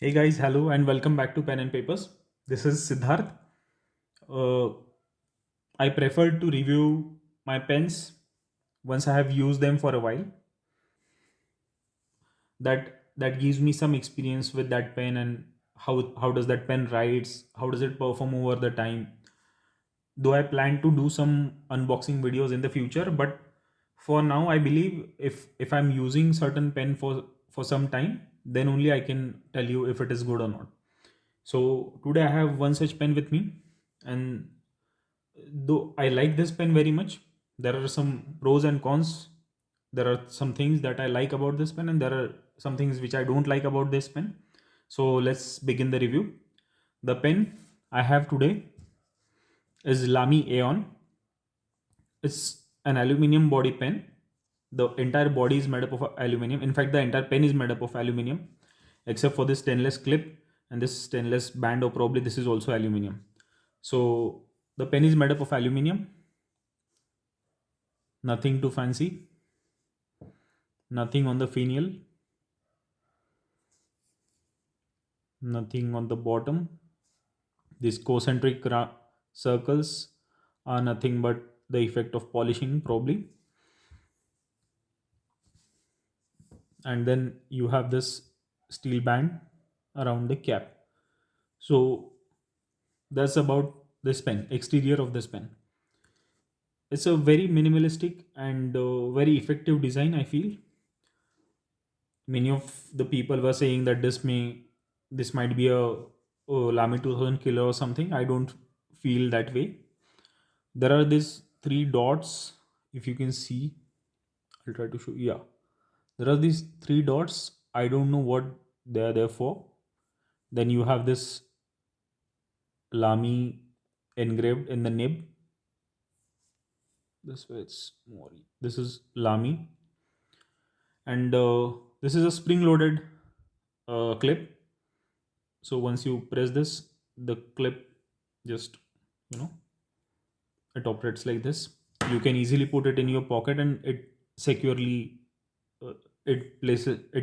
Hey guys, hello and welcome back to Pen and Papers. This is Siddharth. Uh, I prefer to review my pens once I have used them for a while. That gives me some experience with that pen and how does that pen writes, how does it perform over the time. Though I plan to do some unboxing videos in the future, but for now I believe if I'm using certain pen for some time, then only I can tell you if it is good or not. So today I have one such pen with me, and though I like this pen very much, there are some pros and cons. There are some things that I like about this pen, and there are some things which I don't like about this pen. So let's begin the review. The pen I have today is Lamy Aion. It's an aluminium body pen. The entire body is made up of aluminium. In fact, the entire pen is made up of aluminium, except for this stainless clip and this stainless band, or probably this is also aluminium. So the pen is made up of aluminium. Nothing too fancy. Nothing on the finial. Nothing on the bottom. These concentric circles are nothing but the effect of polishing, probably. And then you have this steel band around the cap. So that's about this pen, exterior of this pen. It's a very minimalistic and very effective design, I feel. Many of the people were saying that this might be a Lamy 2000 killer or something. I don't feel that way. There are these three dots, if you can see. I'll try to show. Yeah, there are these three dots. I don't know what they are there for. Then you have this Lamy engraved in the nib. This way it's more. This is Lamy, and this is a spring-loaded clip. So once you press this, the clip just, you know, it operates like this. You can easily put it in your pocket, and it securely uh, it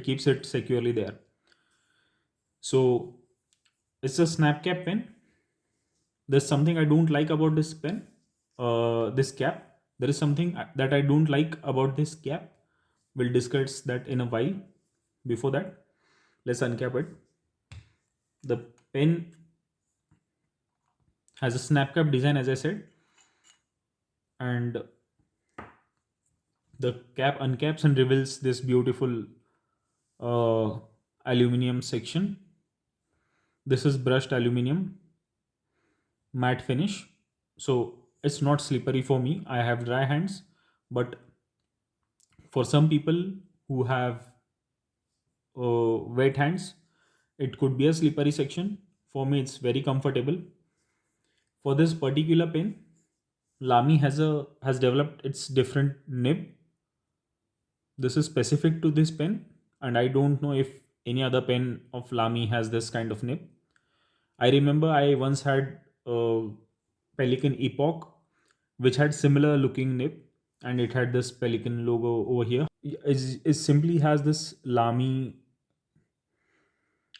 keeps it securely there. So it's a snap cap pen. There's something I don't like about this pen, this cap. There is something that I don't like about this cap. We'll discuss that in a while. Before that, let's uncap it. The pen has a snap cap design, as I said, and the cap uncaps and reveals this beautiful uh, aluminium section. This is brushed aluminium matte finish, so it's not slippery for me. I have dry hands, but for some people who have wet hands, it could be a slippery section. For me, it's very comfortable. For this particular pen, Lamy has developed its different nib. This is specific to this pen, and I don't know if any other pen of Lamy has this kind of nib. I remember I once had a Pelican Epoch which had similar looking nib, and it had this Pelican logo over here. It simply has this Lamy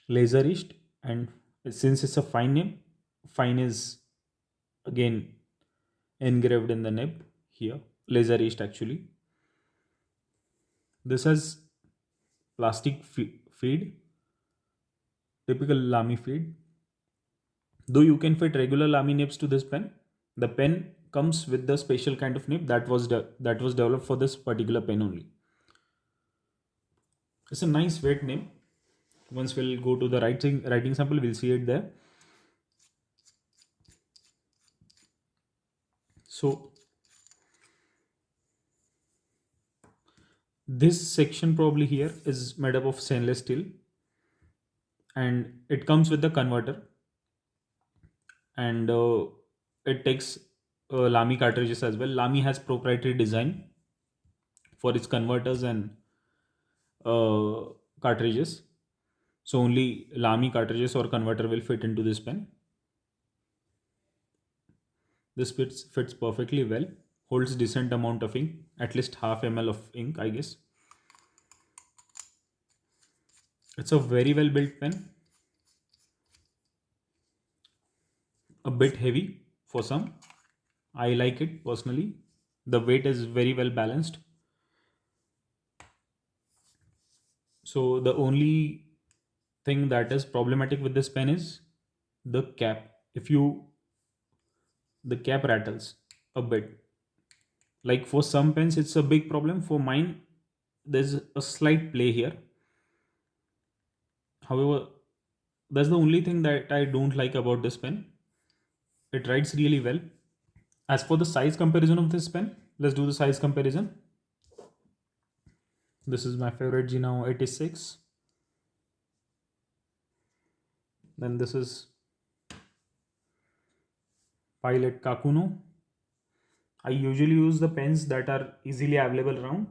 laser etched, and since it's a fine nib, fine is again engraved in the nib here, laser etched actually. This has plastic feed, typical Lamy feed. Though you can fit regular Lamy nibs to this pen, the pen comes with the special kind of nib that was developed for this particular pen only. It's a nice weight nib. Once we'll go to the writing sample, we'll see it there. So this section probably here is made up of stainless steel, and it comes with the converter, and it takes Lamy cartridges as well. Lamy has proprietary design for its converters and cartridges. So only Lamy cartridges or converter will fit into this pen. This fits perfectly well. Holds decent amount of ink, at least half ml of ink, I guess. It's a very well built pen. bit heavy for some. I like it personally. The weight is very well balanced. So the only thing that is problematic with this pen is the cap. If you The cap rattles a bit. Like for some pens it's a big problem. For mine there's a slight play here. However, that's the only thing that I don't like about this pen. It writes really well. As for the size comparison of this pen, let's do the size comparison. This is my favorite Gino 86. Then this is Pilot Kakuno. I usually use the pens that are easily available around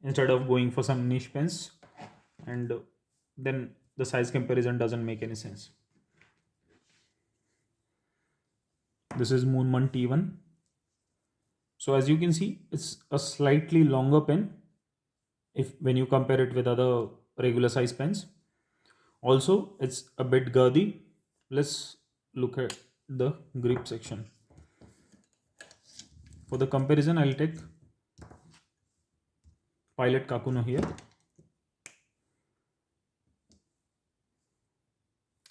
instead of going for some niche pens, and then the size comparison doesn't make any sense. This is Moonman T1. So as you can see, it's a slightly longer pen if when you compare it with other regular size pens. Also, it's a bit girthy. Let's look at the grip section. For the comparison, I'll take Pilot Kakuno here.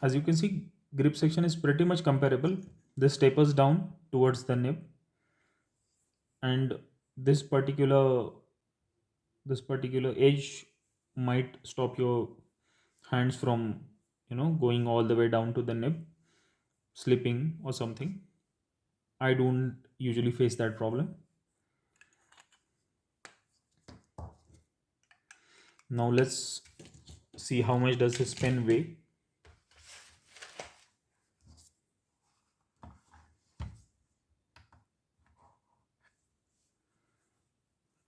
As you can see, grip section is pretty much comparable. This tapers down towards the nib, and this particular this particular edge might stop your hands from going all the way down to the nib, slipping or something. I don't usually face that problem. Now let's see how much does this pen weigh.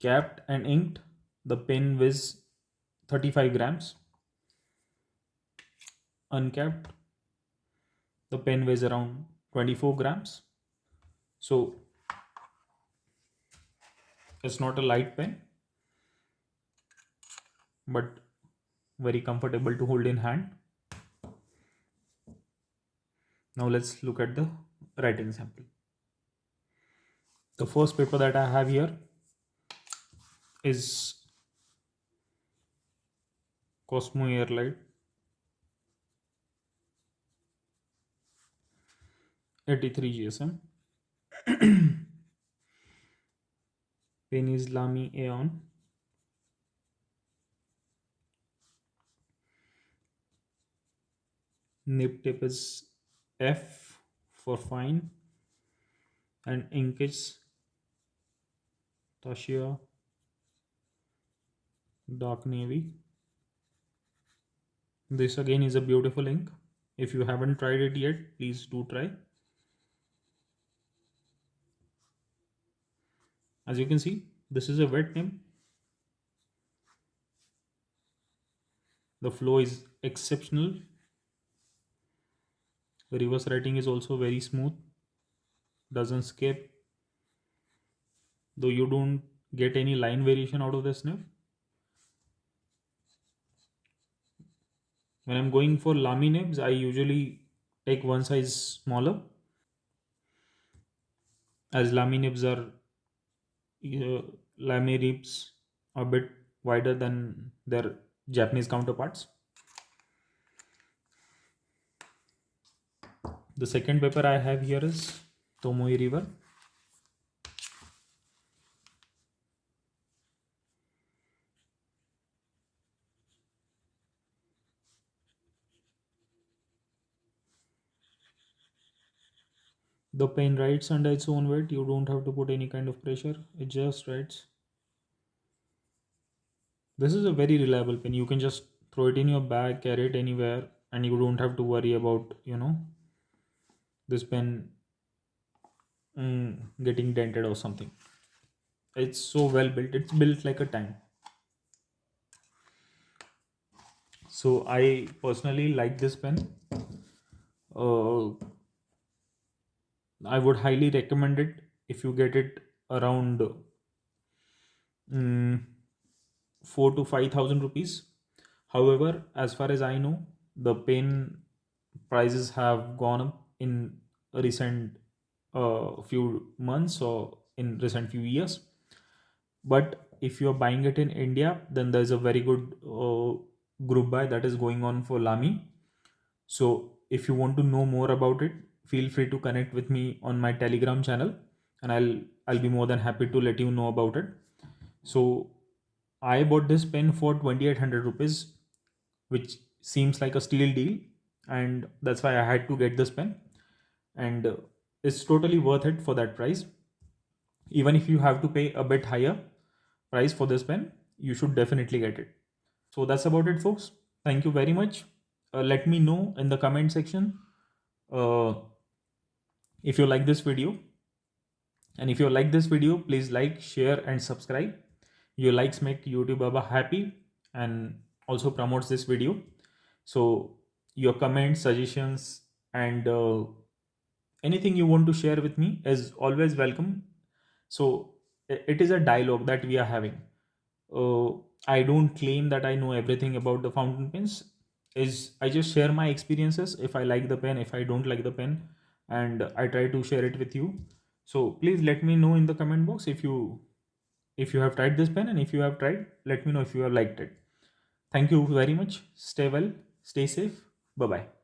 Capped and inked, the pen weighs 35 grams. Uncapped, the pen weighs around 24 grams. So it's not a light pen, but very comfortable to hold in hand. Now let's look at the writing sample. The first paper that I have here is Cosmo Airlight 83 GSM. Pen is Lamy Aion. Nib tip is F for fine, and ink is Tasha dark navy. This again is a beautiful ink. If you haven't tried it yet, please do try. As you can see, this is a wet nib. The flow is exceptional. The reverse writing is also very smooth, doesn't skip, though you don't get any line variation out of this nib. When I'm going for Lamy nibs, I usually take one size smaller, as Lamy nibs are Lamy nibs a bit wider than their Japanese counterparts. The second paper I have here is Tomoe River. The pen writes under its own weight. You don't have to put any kind of pressure. It just writes. This is a very reliable pen. You can just throw it in your bag, carry it anywhere, and you don't have to worry about this pen getting dented or something. It's so well built. It's built like a tank. So I personally like this pen. Uh, I would highly recommend it if you get it around mm, 4 to 5 thousand rupees. However, as far as I know, the pen prices have gone up in recent few months or in recent few years. But if you're buying it in India, then there's a very good group buy that is going on for Lamy. So if you want to know more about it, feel free to connect with me on my Telegram channel, and I'll be more than happy to let you know about it. So I bought this pen for 2800 rupees, which seems like a steal deal, and that's why I had to get this pen. And it's totally worth it for that price. Even if you have to pay a bit higher price for this pen, you should definitely get it. So that's about it, folks. Thank you very much. Let me know in the comment section uh, if you like this video. And if you like this video, please like, share, and subscribe. Your likes make YouTube Baba happy and also promotes this video. So your comments, suggestions, and anything you want to share with me is always welcome. So it is a dialogue that we are having. I don't claim that I know everything about the fountain pens. Is I just share my experiences. If I like the pen, if I don't like the pen, and I try to share it with you. So please let me know in the comment box if you have tried this pen, and if you have tried, let me know if you have liked it. Thank you very much. Stay well, stay safe. Bye bye.